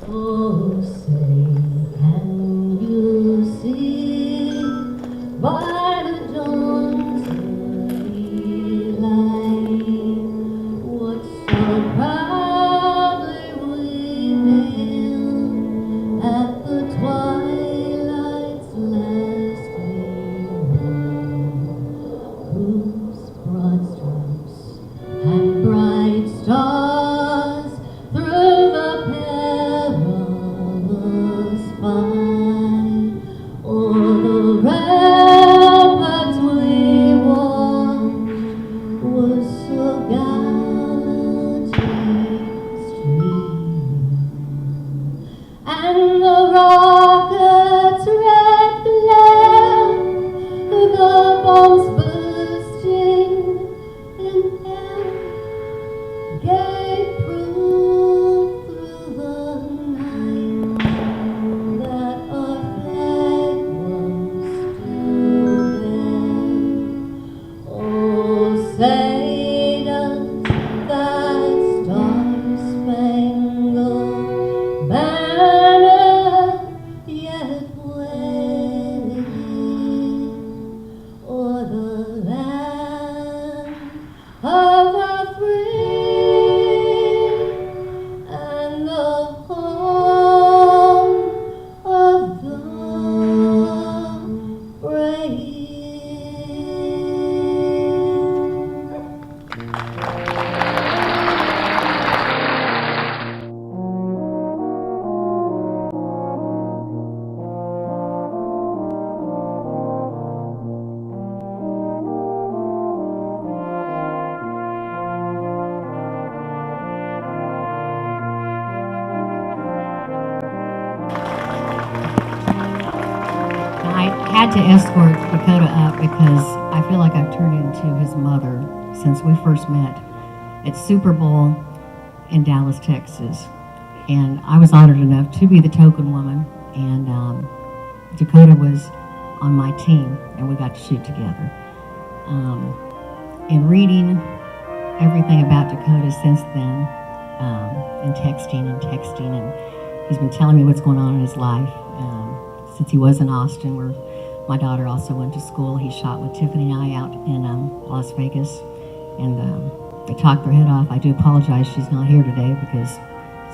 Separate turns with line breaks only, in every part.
Oh, say, can you see by the dawn's early light what so proudly we hailed at the twilight's last gleaming, whose broad stripes and bright stars through the perilous fight, o'er the ramparts we watched was so gallantly streaming, and the rocket's red glare, the bombs bursting in air, gave proof through the night that our flag was still there. Oh, say does that star-spangled banner yet wave o'er the land of the free and the home of the brave?
I had to escort Dakota up because I feel like I've turned into his mother since we first met at Super Bowl in Dallas, Texas. And I was honored enough to be the token woman, and Dakota was on my team, and we got to shoot together. In reading everything about Dakota since then, and texting, and he's been telling me what's going on in his life. Since he was in Austin, where my daughter also went to school, he shot with Tiffany and I out in Las Vegas, and they talked their head off. I do apologize she's not here today because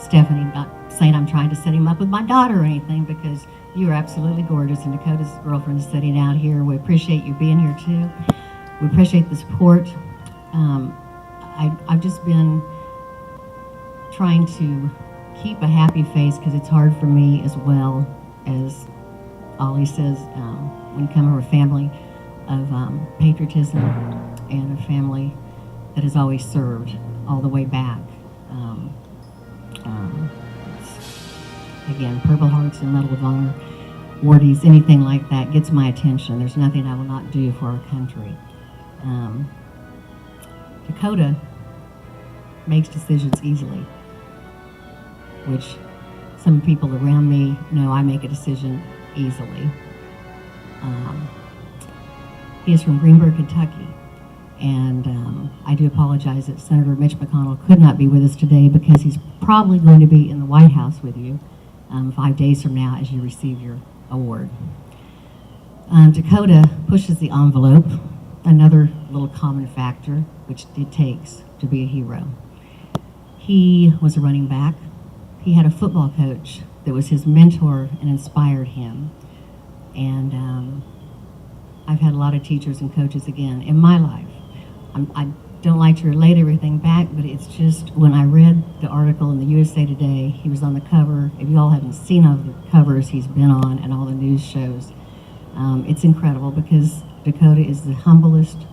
Stephanie, not saying I'm trying to set him up with my daughter or anything, because you are absolutely gorgeous, and Dakota's girlfriend is sitting out here. We appreciate you being here too. We appreciate the support. I've just been trying to keep a happy face because it's hard for me as well, as Ollie says, when you come from a family of patriotism and a family that has always served all the way back. Again, Purple Hearts and Medal of Honor, awardees, anything like that gets my attention. There's nothing I will not do for our country. Dakota makes decisions easily, which some people around me know I make a decision easily. He is from Greenburgh, Kentucky, and I do apologize that Senator Mitch McConnell could not be with us today because he's probably going to be in the White House with you 5 days from now as you receive your award. Dakota pushes the envelope, another little common factor which it takes to be a hero. He was a running back. He had a football coach that was his mentor and inspired him. And I've had a lot of teachers and coaches again in my life. I don't like to relate everything back, but it's just when I read the article in the USA Today, he was on the cover. If you all haven't seen all the covers he's been on and all the news shows, it's incredible because Dakota is the humblest,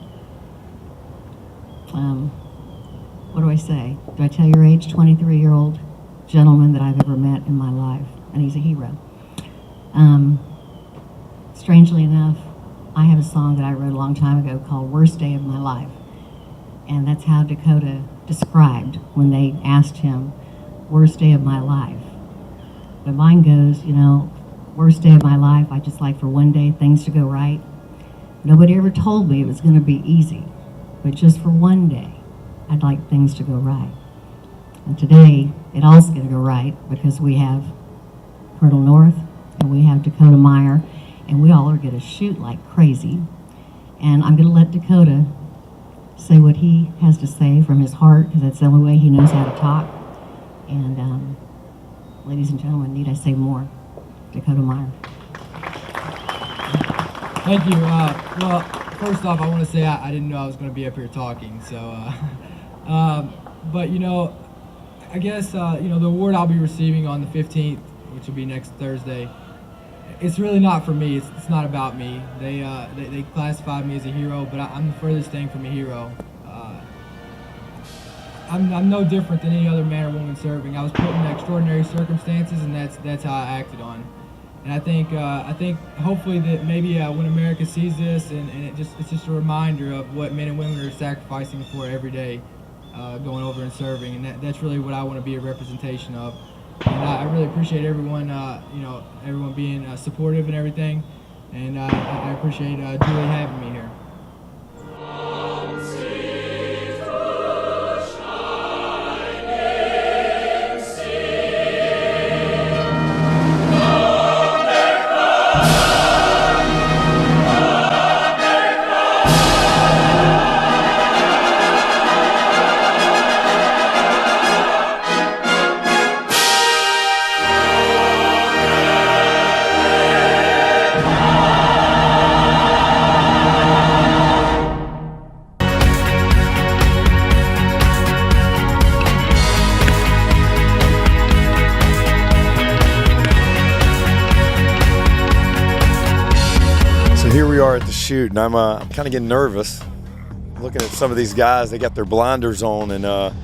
what do I say? Do I tell your age? 23-year-old gentleman that I've ever met in my life, and he's a hero. Strangely enough, I have a song that I wrote a long time ago called Worst Day of My Life, and that's how Dakota described when they asked him, worst day of my life. But mine goes, worst day of my life, I just like for one day things to go right. Nobody ever told me it was going to be easy, but just for one day, I'd like things to go right. And today, it all's going to go right because we have Colonel North and we have Dakota Meyer, and we all are going to shoot like crazy. And I'm going to let Dakota say what he has to say from his heart, because that's the only way he knows how to talk. And ladies and gentlemen, need I say more? Dakota Meyer.
Thank you. Well, first off, I want to say I didn't know I was going to be up here talking. So, but I guess the award I'll be receiving on the 15th, which will be next Thursday, it's really not for me. It's not about me. They classified me as a hero, but I'm the furthest thing from a hero. I'm no different than any other man or woman serving. I was put in extraordinary circumstances, and that's how I acted on. And I think hopefully that maybe when America sees this, and it's just a reminder of what men and women are sacrificing for every day, going over and serving, and that's really what I want to be a representation of. And I really appreciate everyone, everyone being supportive and everything, and I appreciate Julie having me here.
Here we are at the shoot, and I'm kind of getting nervous looking at some of these guys. They got their blinders on, and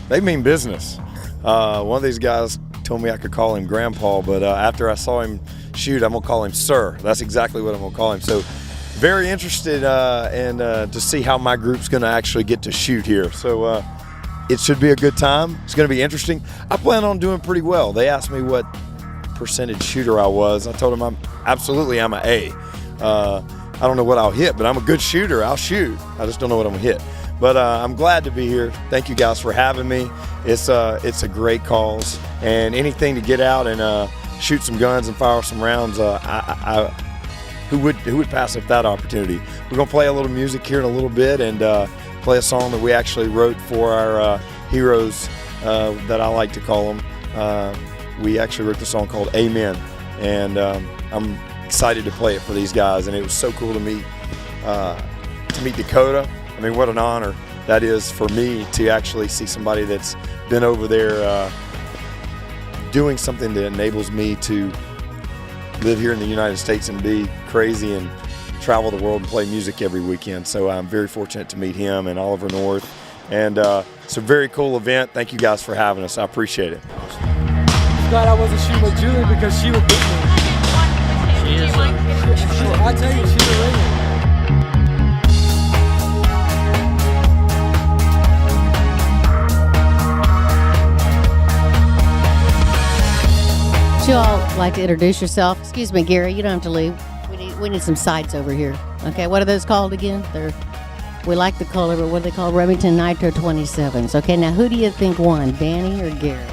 they mean business. One of these guys told me I could call him Grandpa, but after I saw him shoot, I'm gonna call him Sir. That's exactly what I'm gonna call him. So very interested to see how my group's gonna actually get to shoot here. So it should be a good time. It's gonna be interesting. I plan on doing pretty well. They asked me what percentage shooter I was. I told them I'm an A. I don't know what I'll hit, but I'm a good shooter. I'll shoot. I just don't know what I'm gonna hit. But I'm glad to be here. Thank you guys for having me. It's a great cause, and anything to get out and shoot some guns and fire some rounds. Who would pass up that opportunity? We're gonna play a little music here in a little bit and play a song that we actually wrote for our heroes that I like to call them. We actually wrote the song called Amen, and I'm excited to play it for these guys, and it was so cool to meet Dakota. I mean, what an honor that is for me to actually see somebody that's been over there doing something that enables me to live here in the United States and be crazy and travel the world and play music every weekend. So I'm very fortunate to meet him and Oliver North, and it's a very cool event. Thank you guys for having us. I appreciate it.
Glad I wasn't shooting with Julie because she would beat me. I tell you, she's a ringer.
Would you all like to introduce yourself? Excuse me, Gary, you don't have to leave. We need some sides over here. Okay, what are those called again? We like the color, but what are they called? Remington Nitro 27s. Okay, now who do you think won, Danny or Gary?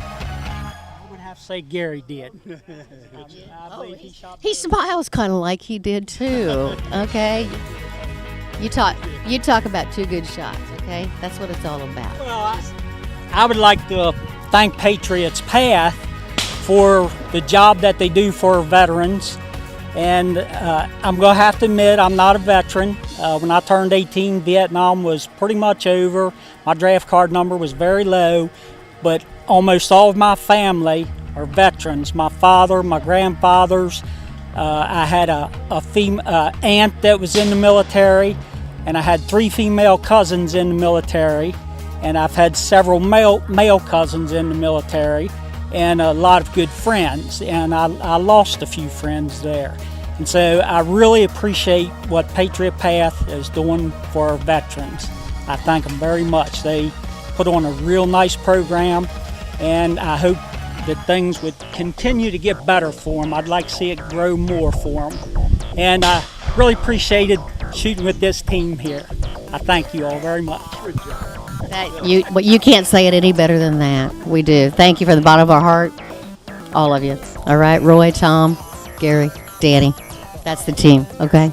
Say Gary did. I believe he shot.
He smiles kind of like he did too. Okay, you talk about two good shots. Okay, that's what it's all about.
Well, I would like to thank Patriots Path for the job that they do for veterans, and I'm gonna have to admit I'm not a veteran. When I turned 18, Vietnam was pretty much over. My draft card number was very low, but almost all of my family are veterans. My father, my grandfathers. I had a aunt that was in the military, and I had 3 female cousins in the military, and I've had several male cousins in the military, and a lot of good friends, and I lost a few friends there. And so I really appreciate what Patriot Path is doing for our veterans. I thank them very much. They put on a real nice program, and I hope that things would continue to get better for them. I'd like to see it grow more for them. And I really appreciated shooting with this team here. I thank you all very much.
But you can't say it any better than that. We do. Thank you from the bottom of our heart, all of you. All right, Roy, Tom, Gary, Danny. That's the team, okay?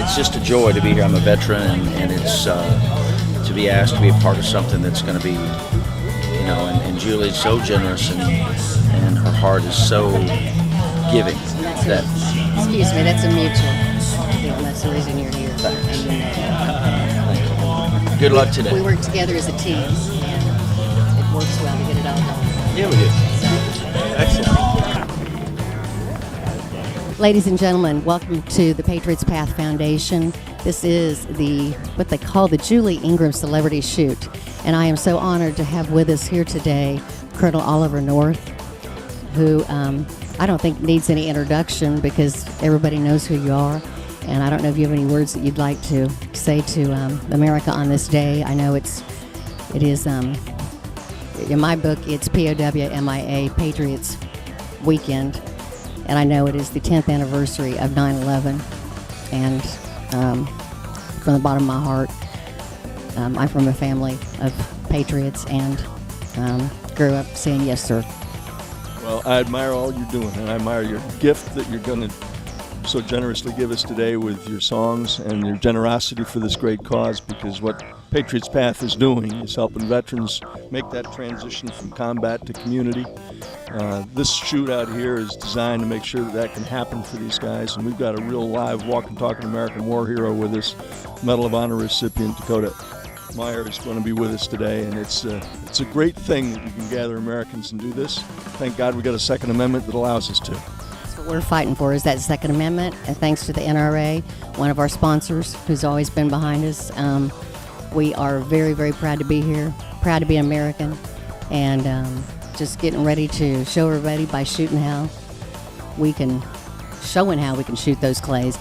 It's just a joy to be here. I'm a veteran, and it's to be asked to be a part of something that's going to be, and Julie's so generous, and her heart is so giving.
Excuse me, that's a mutual deal. That's the reason you're here.
Good luck today.
We work together as a team, and it works well to get it all done.
Yeah, we do. Excellent.
Ladies and gentlemen, welcome to the Patriots Path Foundation. This is what they call the Julie Ingram Celebrity Shoot. And I am so honored to have with us here today Colonel Oliver North, who I don't think needs any introduction because everybody knows who you are. And I don't know if you have any words that you'd like to say to America on this day. I know it is, in my book, it's POWMIA, Patriots Weekend. And I know it is the 10th anniversary of 9/11. And from the bottom of my heart, I'm from a family of patriots and grew up saying yes, sir.
Well, I admire all you're doing, and I admire your gift that you're going to so generously give us today with your songs and your generosity for this great cause, because what Patriots Path is doing is helping veterans make that transition from combat to community. This shoot out here is designed to make sure that can happen for these guys, and we've got a real live walking, talking American war hero with us. Medal of Honor recipient Dakota Meyer is going to be with us today, and it's a great thing that we can gather Americans and do this. Thank God we got a Second Amendment that allows us to.
That's what we're fighting for, is that Second Amendment, and thanks to the NRA, one of our sponsors who's always been behind us. We are very, very proud to be here, proud to be American, and just getting ready to show everybody by showing how we can shoot those clays.